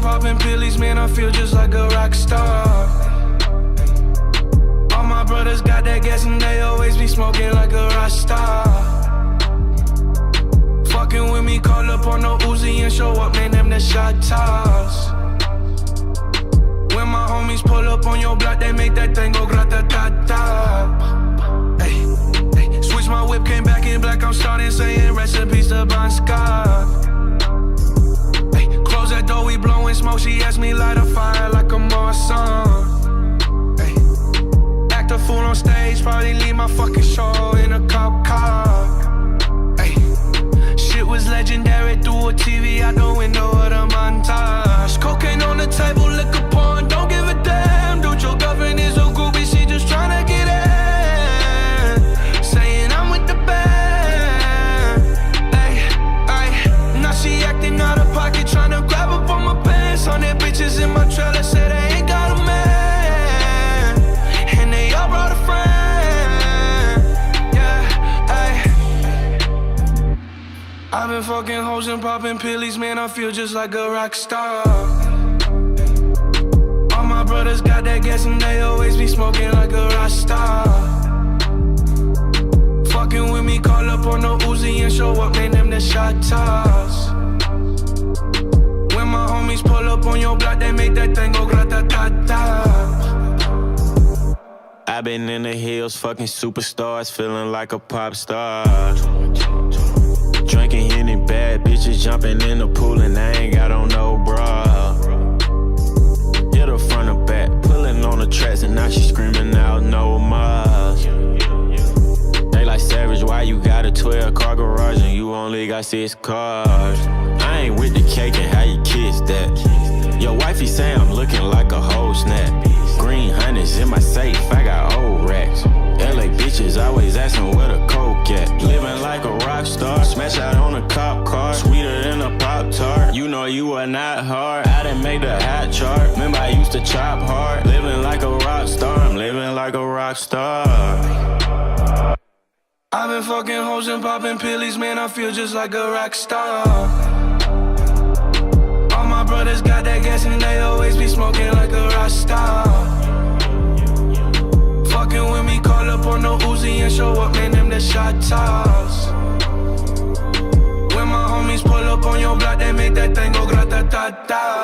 popping pillies, man, I feel just like a rock star. All my brothers got that gas and they always be smoking like a rock star. Fucking with me, call up on no Uzi and show up, man, them the shot toss. When my homies pull up on your block, they make that thing go grata-ta-ta. Ay, ay, switch my whip, came back in black, I'm starting saying recipes to Bon Scott. Ay, close that door, we blowing smoke, she asked me light a fire like a Marsan. Ay, act a fool on stage, probably leave my fucking show in a cop car. Ay, shit was legendary, through a TV out the window of the montage. Cocaine on the table, liquor porn, don't give a damn. Dude, your girlfriend is a groupie, she just tryna get in. Saying I'm with the band. Ay, ay, now she acting out of pocket, tryna grab up on my pants. 100 bitches in my trailer, say they ain't got a man. And they all brought a friend. Yeah, ay. I've been fucking hoes and popping pillies, man, I feel just like a rock star. All my brothers got that gas and they always be smoking like a rock star. Fucking with me, call up on no Uzi and show up, man, them the shot toss. When my homies pull up on your block, they make that thing go grata-ta-ta. I've been in the hills, fucking superstars, feeling like a pop star. Drinking Henny, bad bitches jumping in the pool and I ain't got on no bra. Hit her front or back, pulling on the tracks and now she screaming out no more. They like Savage, why you got a 12-car garage and you only got 6 cars? I ain't with the cake and how you kiss that. Your wifey say I'm looking like a whole snap. Green hundreds in my safe, I got old racks. LA bitches always asking where the coke at. Living like a rock star, smash out on a cop car, sweeter than a Pop-Tart. You know you are not hard, I done made the hot chart. Remember I used to chop hard, living like a rock star, I'm living like a rock star. I've been fucking hoes and popping pillies, man, I feel just like a rock star. All my brothers got that gas and they always be smoking like a rock star. Fucking with me, call up on no Uzi and show up, man, them the shot toss. When my homies pull up on your block, they make that thing go grata-ta-ta.